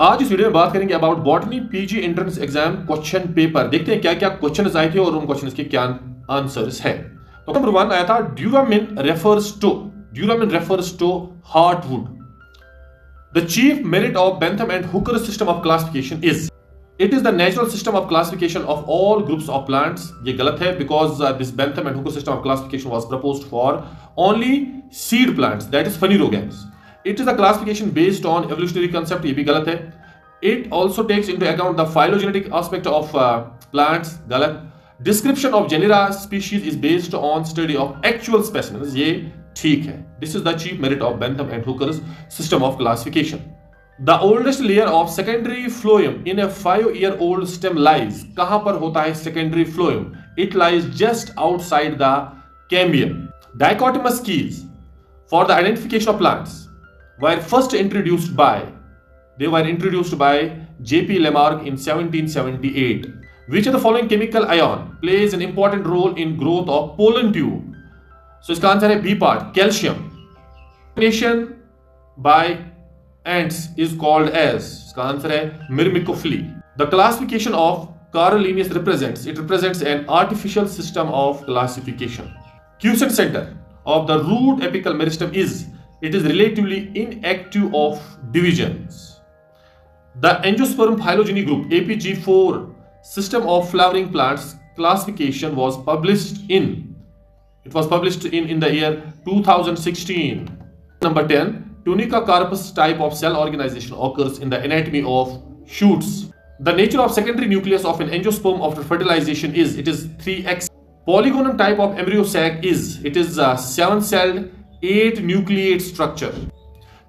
आज इस वीडियो में बात करेंगे about botany PG entrance exam question paper. देखते हैं क्या क्या क्वेश्चन आए थे और उन क्वेश्चन के क्या आंसर्स है। तो नंबर 1 आया था duramen refers to heartwood. The chief merit of Bentham and Hooker system of classification is it is the natural system of classification of all groups of plants. ये गलत है because this Bentham and Hooker system of classification was proposed for only seed plants, that is phanerogams. It is a classification based on evolutionary concept, ये भी गलत है। It also takes into account the phylogenetic aspect of plants, गलत। Description of genera species is based on study of actual specimens, ये ठीक है। This is the chief merit of Bentham and Hooker's system of classification. The oldest layer of secondary phloem in a 5-year-old stem lies, कहां पर होता है secondary phloem? It lies just outside the cambium. Dichotomous keys for the identification of plants were first introduced by J.P. Lamarck in 1778. Which of the following chemical ion plays an important role in growth of pollen tube? So इसका answer है B part, calcium. Pollination by ants is called as, इसका answer है Myrmecophily. The classification of Carl Linnaeus represents an artificial system of classification. Quiescent center of the root apical meristem is, it is relatively inactive of divisions. The angiosperm phylogeny group APG4 system of flowering plants classification was published in the year 2016. Number 10, tunica carpus type of cell organization occurs in the anatomy of shoots. The nature of secondary nucleus of an angiosperm after fertilization is, it is 3x. Polygonum type of embryo sac is, it is a 7-celled 8 nucleate structure.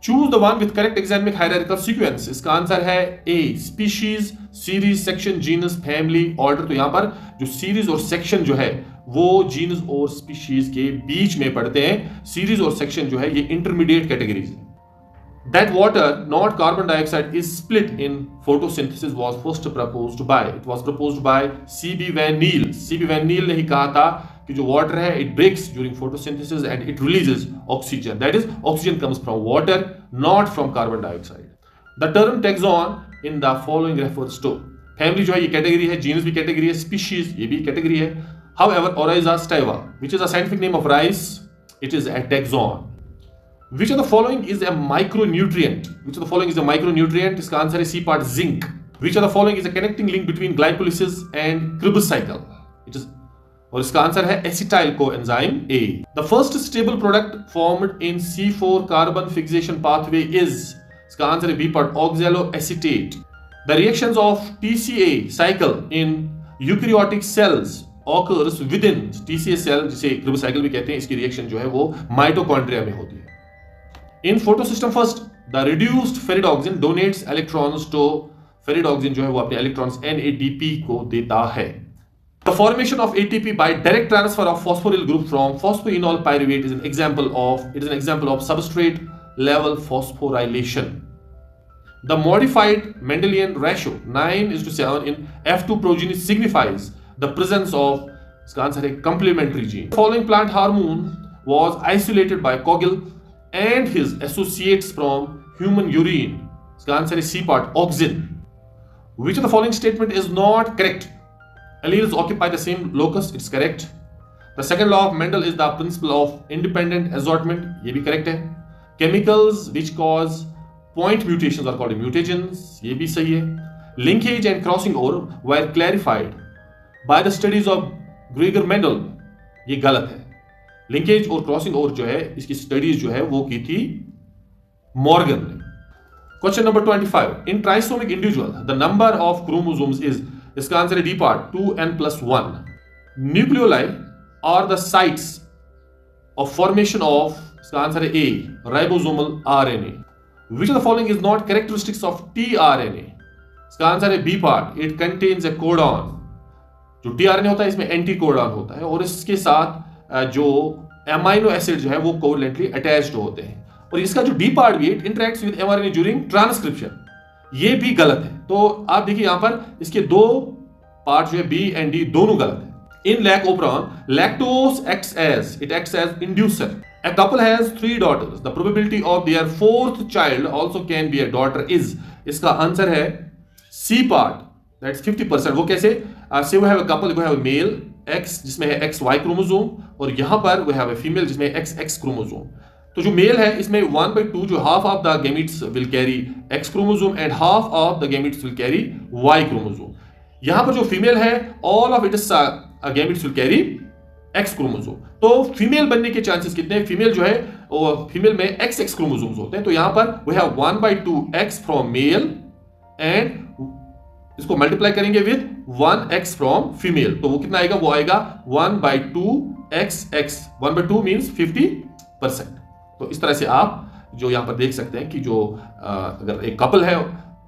Choose the one with correct examic hierarchical sequence. इसका answer है A, species, series, section, genus, family, order। तो यहां पर जो series और section जो है वो genus और species के बीच में पड़ते हैं। series और section जो है ये intermediate categories है। That water, not carbon dioxide, is split in photosynthesis was first proposed by, it was proposed by C.B. Van Niel. C.B. Van Niel ने ही कहा था कि जो water है it breaks during photosynthesis and it releases oxygen. That is, oxygen comes from water, not from carbon dioxide. The term taxon in the following refers to, family जो है ये category है, genus भी category है, species ये भी category है. However, Oryza stiva, which is a scientific name of rice, it is a taxon. Which of the following is a micronutrient? इसका आंसर है C part, zinc. Which of the following is a connecting link between glycolysis and Krebs cycle? और इसका answer है acetyl coenzyme A. The first stable product formed in C4 carbon fixation pathway is, इसका answer है B part, oxaloacetate. The reactions of TCA cycle in eukaryotic cells occurs within TCA cell, जिसे Krebs cycle भी कहते हैं, इसकी reaction जो है वो माइटोकॉन्ड्रिया में होती है। In photosystem first, the reduced ferridoxin donates electrons to, ferridoxin जो है वो अपने electrons NADP को देता है। The formation of ATP by direct transfer of phosphoryl group from phosphoenol pyruvate is an example of substrate level phosphorylation. The modified Mendelian ratio 9:7 in F2 progeny signifies the presence of, इसका answer है complementary gene. The following plant hormone was isolated by Cogill and his associates from human urine. इसका answer है C part, auxin. Which of the following statement is not correct? Alleles occupy the same locus, it's correct. The second law of Mendel is the principle of independent assortment, ये भी correct है. Chemicals which cause point mutations are called mutagens, ये भी सही है. Linkage and crossing over were clarified by the studies of Gregor Mendel, ये गलत है। लिंकेज और क्रॉसिंग ओवर जो है इसकी स्टडीज जो है वो की थी मॉर्गन ने। Question number 25, in trisomic individual the number of chromosomes is, इसका आंसर है D part, 2n+1. Nucleoli are the sites of formation of, इसका आंसर है A, ribosomal RNA. Which of the following is not characteristics of tRNA, इसका answer है B part, it contains a codon. जो tRNA होता है इसमें anti codon होता है और इसके साथ जो एमाइनो एसिड जो है वो कोवलेंटली अटैच्ड होते हैं। और इसका जो डी पार्ट भी, it interacts with mRNA during transcription, ये भी गलत है। तो आप देखिए यहां पर इसके दो पार्ट जो है बी एंड डी दोनों गलत है। इन लैकोप्रोन, lactose acts as inducer. A couple has 3 daughters. The probability of their 4th child also can be a daughter is, इसका आंसर है सी पार्ट, दैट्स 50%। वो कैसे? Say we have a couple, we have a male x जिसमें है XY chromosome, और यहां पर we have a female जिसमें XX क्रोमोसोम। तो जो मेल है इसमें 1/2 जो half of the gametes will carry X chromosome and half of the gametes will carry Y chromosome. यहां पर जो फीमेल है all of its gametes will carry X chromosome. तो फीमेल बनने के चांसेस कितने हैं? फीमेल जो है फीमेल में XX क्रोमोसोम्स होते हैं, तो यहां पर we have 1/2 X from male and इसको मल्टीप्लाई करेंगे विद 1x फ्रॉम फीमेल, तो वो कितना आएगा? वो आएगा 1/2 XX। 1/2 मींस 50%। तो इस तरह से आप जो यहां पर देख सकते हैं कि जो अगर एक कपल है,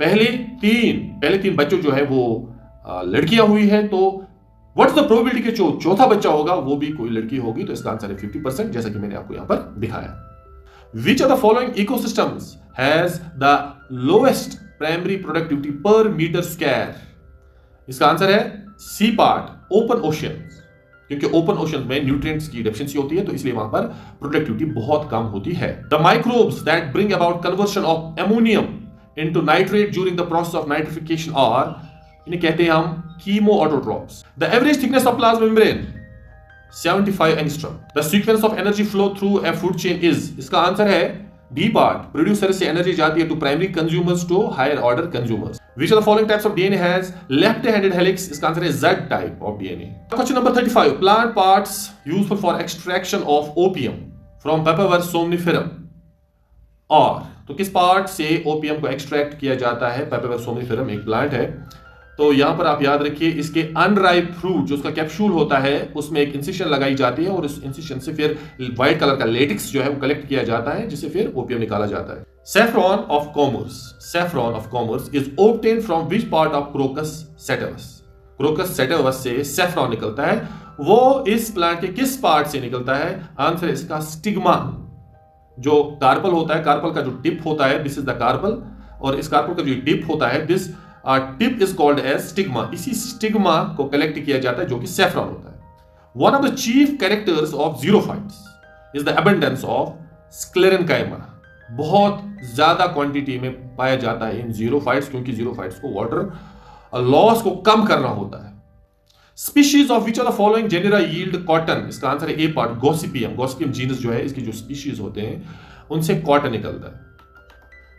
पहले तीन बच्चों जो है वो लड़कियां हुई है, तो व्हाट इज द प्रोबेबिलिटी कि जो चौथा बच्चा होगा वो भी कोई लड़की होगी? तो इसका आंसर है 50%, जैसा कि मैंने आपको यहां पर दिखाया। Which of the following ecosystems has the lowest primary productivity per meter square? इसका आंसर है सी पार्ट, ओपन ओशन, क्योंकि ओपन ओशन में न्यूट्रिएंट्स की डेफिशिएंसी होती है, तो इसलिए वहां पर प्रोडक्टिविटी बहुत कम होती है। The microbes that bring about conversion of ammonium into nitrate during the process of nitrification are, इन्हें कहते हैं हम chemo autotrophs. The average thickness of plasma membrane 75 angstrom. The sequence of energy flow through a food chain is, इसका answer है D part, producer से energy जाती है to primary consumers to higher order consumers. Which of the following types of DNA has left-handed helix? इसका answer है Z type of DNA. Question number 35. Plant parts useful for extraction of opium from Papaver somniferum. और तो किस part से opium को extract किया जाता है? Papaver somniferum एक प्लांट है। तो यहां पर आप याद रखिए, इसके अनराइप फ्रूट जो उसका कैप्सूल होता है उसमें एक इंसिशन लगाई जाती है, और उस इंसिशन से फिर व्हाइट कलर का लेटेक्स जो है वो कलेक्ट किया जाता है, जिससे फिर ओपियम निकाला जाता है। Saffron of commerce is obtained from which part of Crocus sativus? Crocus sativus से saffron निकलता है, वो इस प्लांट के किस पार्ट से निकलता है? आंसर इसका स्टिग्मा, जो कार्पल होता है, कार्पल का जो टिप होता है, दिस इज द कार्पल, और इस कार्पल का जो टिप होता है, this tip is called as stigma. इसी स्टिग्मा को कलेक्ट किया जाता है जो कि सैफ्रॉन होता है। One of the chief characters of xerophytes is the abundance of sclerenchyma. बहुत ज्यादा क्वांटिटी में पाया जाता है इन जीरोफाइट्स, क्योंकि जीरोफाइट्स को वाटर लॉस को कम करना होता है। Species of which of the following genera yield cotton? इसका आंसर है a part, gossypium. Gossypium genus जो है, इसकी जो स्पीशीज होते हैं उनसे कॉटन निकलता है।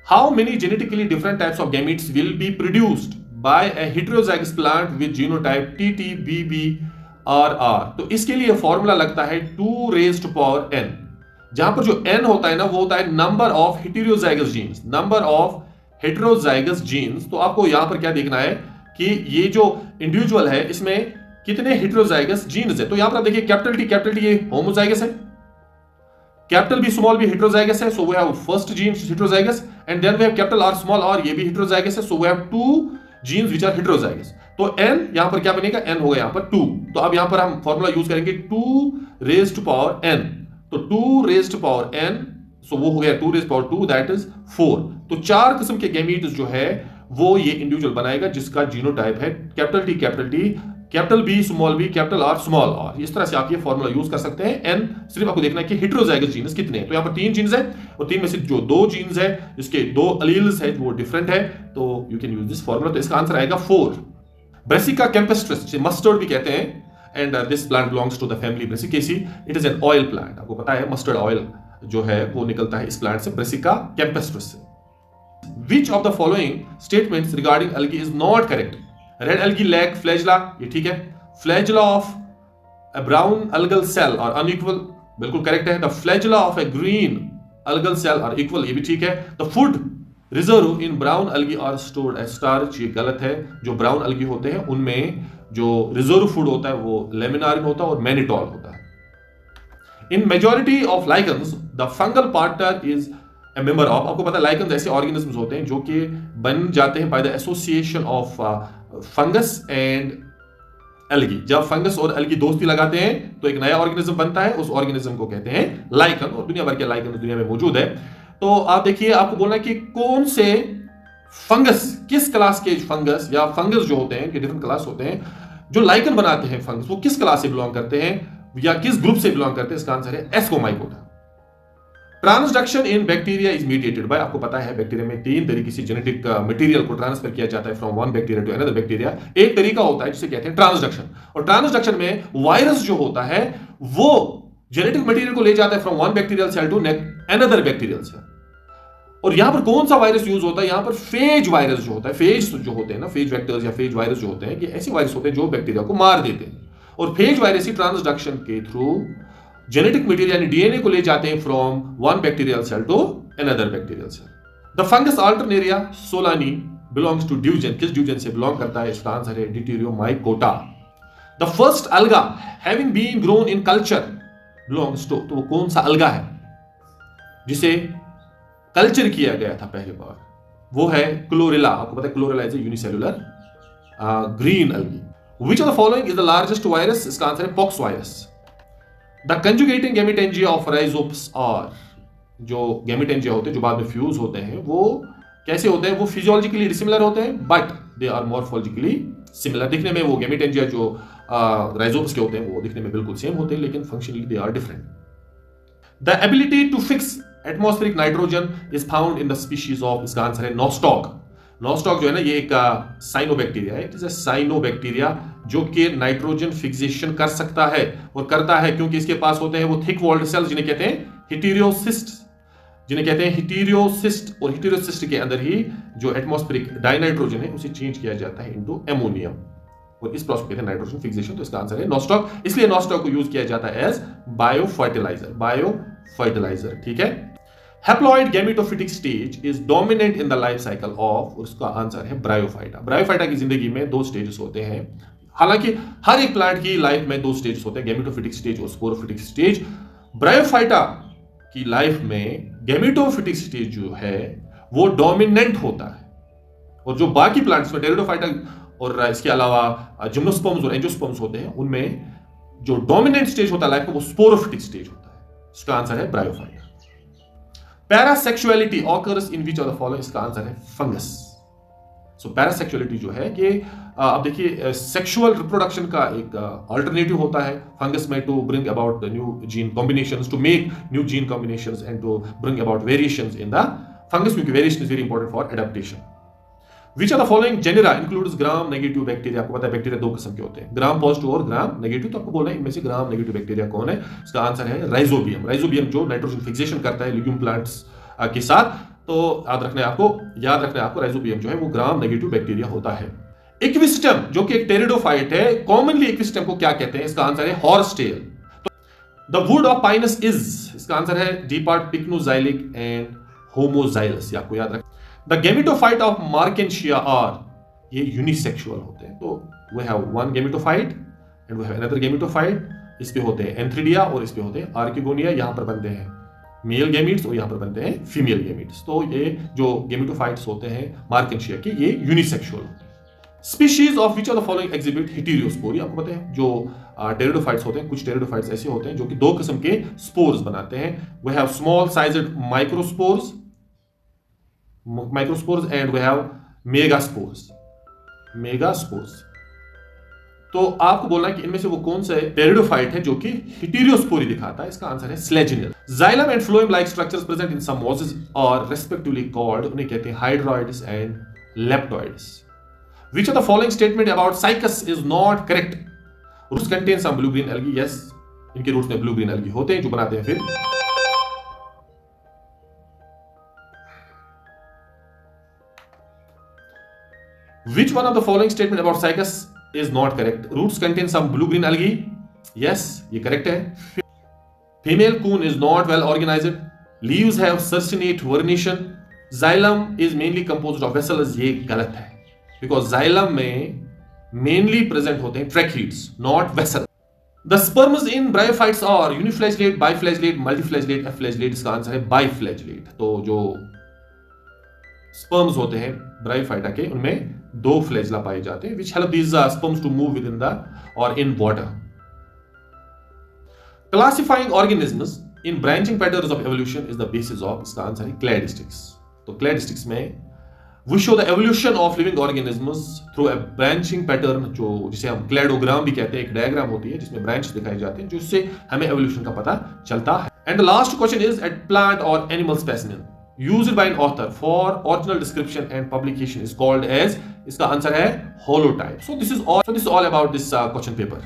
How many genetically different types of gametes will be produced by a heterozygous plant with genotype TTBBRR? तो इसके लिए फॉर्मूला लगता है 2 raised to power n, जहां पर जो n होता है ना, वो होता है number of heterozygous genes, number of heterozygous genes. तो आपको यहां पर क्या देखना है कि ये जो इंडिविजुअल है इसमें कितने हेटेरोजाइगस जीन्स है। तो यहां पर आप देखिए कैपिटल टी ये होमोजाइगस है, capital B small B heterozygous है, so we have first gene heterozygous, and then we have capital are small R, ये भी हेटेरोजाइगस है, so we have 2 genes which are heterozygous. तो n यहां पर क्या बनेगा? n होगा यहां पर 2। तो अब यहां पर हम फॉर्मूला यूज करेंगे 2 रेज्ड टू पावर n। तो 2 रेज्ड टू पावर n, सो वो हो गया 2 रेज्ड पावर 2, दैट इज 4। तो 4 किस्म के गैमीट्स जो है वो ये इंडिविजुअल बनाएगा जिसका जीनोटाइप है capital t, capital B small b, capital are small r. इस तरह से आप ये फॉर्मूला यूज कर सकते हैं। एन सिर्फ आपको देखना है कि हेटेरोजाइगस जीनस कितने हैं। तो यहां पर 3 जीन्स है, और 3 में से जो 2 जीन्स है इसके 2 अलील्स है वो डिफरेंट है, तो you can use this formula. तो इसका आंसर आएगा 4। ब्रेसिका कैम्पेस्ट्रिस, मस्टर्ड भी कहते हैं, and this plant belongs to the family brassicaceae. It is an oil plant. आपको पता है मस्टर्ड ऑयल जो है वो निकलता है इस प्लांट से, ब्रेसिका कैम्पेस्ट्रिस से। Which of the following statements regarding algae is not correct? Red algae lack flagella, ये ठीक है। Flagella of a brown algal cell are unequal, बिल्कुल करेक्ट है। The flagella of a green algal cell are equal, ये भी ठीक है। The food reserve in brown algae are stored as starch, ये गलत है। जो brown algae होते हैं उनमें जो रिजर्व फूड होता है वो लेमिनारिन होता है और मैनिटॉल होता है। In majority of lichens, the fungal partner is a member of, आपको पता है लाइकन्स ऐसे ऑर्गेनिजम्स होते हैं जो कि बन जाते हैं by the association of fungus and algae. जब फंगस और एल्गी दोस्ती लगाते हैं तो एक नया ऑर्गेनिज्म बनता है, उस ऑर्गेनिज्म को कहते हैं लाइकन, और दुनिया भर के लाइकन दुनिया में मौजूद है। तो आप देखिए, आपको बोलना है कि कौन से फंगस, किस क्लास के फंगस या फंगस जो होते हैं कि डिफरेंट क्लास होते हैं जो लाइकन बनाते हैं फंगस, वो किस क्लास से बिलोंग करते हैं या किस ग्रुप से बिलोंग करते हैं। इसका आंसर है Ascomycota. Transduction in bacteria is mediated by, आपको पता है बैक्टीरिया में 3 तरीके से जेनेटिक मटेरियल को ट्रांसफर किया जाता है from one bacteria to another bacteria. एक तरीका होता है जिसे कहते हैं ट्रांसडक्शन, और ट्रांसडक्शन में वायरस जो होता है वो जेनेटिक मटेरियल को ले जाता है from one bacterial cell to another bacterial cell. और यहां पर कौन सा वायरस यूज होता है, यहां पर फेज वायरस जो होता है, फेज जो होते हैं ना, फेज वेक्टर्स या फेज वायरस जो होते हैं, ये ऐसे वायरस होते हैं जो बैक्टीरिया को मार देते हैं। और फेज वायरस ही ट्रांसडक्शन के थ्रू जेनेटिक मटेरियल यानी डीएनए को ले जाते हैं from one bacterial cell to another bacterial cell. The fungus Alternaria solani belongs to division, किस ड्यूजन से बिलोंग करता है, इसका आंसर है Deuteromycota. The first alga having been grown in culture belongs to, तो वो कौन सा अलगा है जिसे कल्चर किया गया था पहली बार, वो है क्लोरेला। आपको पता है Chlorella is a unicellular green algae. Which of the following is the largest virus, इसका आंसर है pox virus. The conjugating gametangia of Rhizopus are, जो गैमेटेंजिया होते हैं जो बाद में फ्यूज होते हैं, वो कैसे होते हैं, वो फिजियोलॉजिकली डिसिमिलर होते हैं but they are morphologically similar. दिखने में वो गैमेटेंजिया जो राइजोप्स के होते हैं वो दिखने में बिल्कुल सेम होते हैं, लेकिन functionally they are different. The ability to fix atmospheric nitrogen is found in the species of, इसका आंसर है नोस्टॉक। नोस्टॉक जो है ना, ये एक साइनोबैक्टीरिया है, इट इज अ साइनोबैक्टीरिया जो कि नाइट्रोजन फिक्सेशन कर सकता है और करता है क्योंकि इसके पास होते हैं वो थिक वॉल्ड सेल्स जिन्हें कहते हैं हिटीरियोसिस्ट, और हिटीरियोसिस्ट के अंदर ही जो एटमॉस्फेरिक डाइनाइट्रोजन है उसे चेंज किया जाता है इनटू एमोनियम, और इस प्रोसेस को कहते हैं नाइट्रोजन फिक्सेशन। तो इसका आंसर है नोस्टॉक, इसलिए नोस्टॉक को यूज किया जाता है एज बायोफर्टिलाइजर, ठीक है। Haploid gametophytic stage is dominant in the life cycle of, और उसका आंसर है ब्रायोफाइटा। ब्रायोफाइटा की जिंदगी में 2 स्टेजेस होते हैं, हालांकि हर एक प्लांट की लाइफ में 2 स्टेजेस होते हैं, गैमेटोफिटिक स्टेज और स्पोरोफिटिक स्टेज। ब्रायोफाइटा की लाइफ में गैमेटोफिटिक स्टेज जो है वो डोमिनेंट होता है, और जो बाकी प्लांट्स में टेरिडोफाइटा और इसके अलावा जिम्नोस्पर्म्स और एंजियोस्पर्म्स होते हैं, उनमें जो डोमिनेंट स्टेज होता है लाइफ का वो स्पोरोफिटिक स्टेज होता है। इसका आंसर है Bryophyta. Parasexuality occurs in which of the following, इसका आंसर है फंगस। सो पैरासेक्सुअलिटी जो है कि अब देखिए सेक्सुअल रिप्रोडक्शन का एक अल्टरनेटिव होता है फंगस में, to bring about new gene combinations, to make new gene combinations and to bring about variations in the fungus, क्योंकि variation is very important for adaptation. Which of the following genera includes gram negative bacteria, आपको पता है bacteria 2 किस्म के होते हैं, gram positive और gram negative, तो आपको बोलना है इनमें से ग्राम नेगेटिव बैक्टीरिया कौन है, इसका आंसर है राइजोबियम। राइजोबियम जो नाइट्रोजन फिक्सेशन करता है लिग्यूम प्लांट्स के साथ, तो याद रखना है आपको राइजोबियम जो है वो ग्राम नेगेटिव बैक्टीरिया होता है। इक्विस्टम जो कि एक टेरिडोफाइट है, कॉमनली इक्विस्टम को क्या कहते हैं, इसका आंसर है horse tail. The wood of pinus is, इसका आंसर है डीपार्ट पिक्नोजाइलिक एंड होमोजाइलस, आपको याद रखना। The gametophyte of marchantia are, ये यूनिसेक्सुअल होते हैं, तो we have one gametophyte and we have another gametophyte. इस पे होते हैं एंथ्रिडिया और इस पे होते हैं आर्किगोनिया, यहां पर बनते हैं मेल गैमीट्स और यहां पर बनते हैं फीमेल गैमीट्स। तो ये जो गैमेटोफाइट्स होते हैं मार्केंशिया के, ये यूनिसेक्सुअल होते हैं। Species of which of the following exhibit heterospory, आपको पता है जो टेरिडोफाइट्स होते हैं, कुछ टेरिडोफाइट्स ऐसे होते हैं जो कि 2 किस्म के स्पोर्स बनाते हैं। We have small sized microspores and we have megaspores। तो आपको बोलना है कि इनमें से वो कौन सा टेरिडोफाइट है जो कि हिटीरियोस्पोरी दिखाता है, इसका आंसर है Selaginella. Xylem and phloem like structures present in some mosses और रेस्पेक्टिवली कॉल्ड, उन्हें कहते हैं hydroids and leptoids. Which of the following statement about Cycas is not correct, roots contain some blue green algae, yes इनके roots में blue green algae होते हैं जो बनाते हैं फिर Which one of the following statement about Cycas is not correct? Roots contain some blue-green algae. Yes, ये correct है. Female coon is not well organized. Leaves have circinate vernation. Xylem is mainly composed of vessels. ये गलत है. Because xylem में mainly present होते हैं tracheids, not vessels. The sperms in bryophytes are uniflagellate, biflagellate, multiflagellate, afflagellate. इसका answer है biflagellate. तो जो स्पर्म्स होते हैं ब्रायोफाइटा के, उनमें 2 फ्लैजिला पाए जाते हैं which help these sperms to move within the or in water. Classifying organisms in branching patterns of evolution is the basis of, इसका आंसर है cladistics। तो cladistics में we show the evolution of living organisms through a branching pattern, जो जिसे हम cladogram भी कहते हैं, एक डायग्राम होती है जिसमें ब्रांच दिखाए जाते हैं जिससे हमें एवोल्यूशन का पता चलता है। And the last question is at plant or animal specimen used by an author for original description and publication is called as, इसका आंसर है holotype. So this is all about this question paper.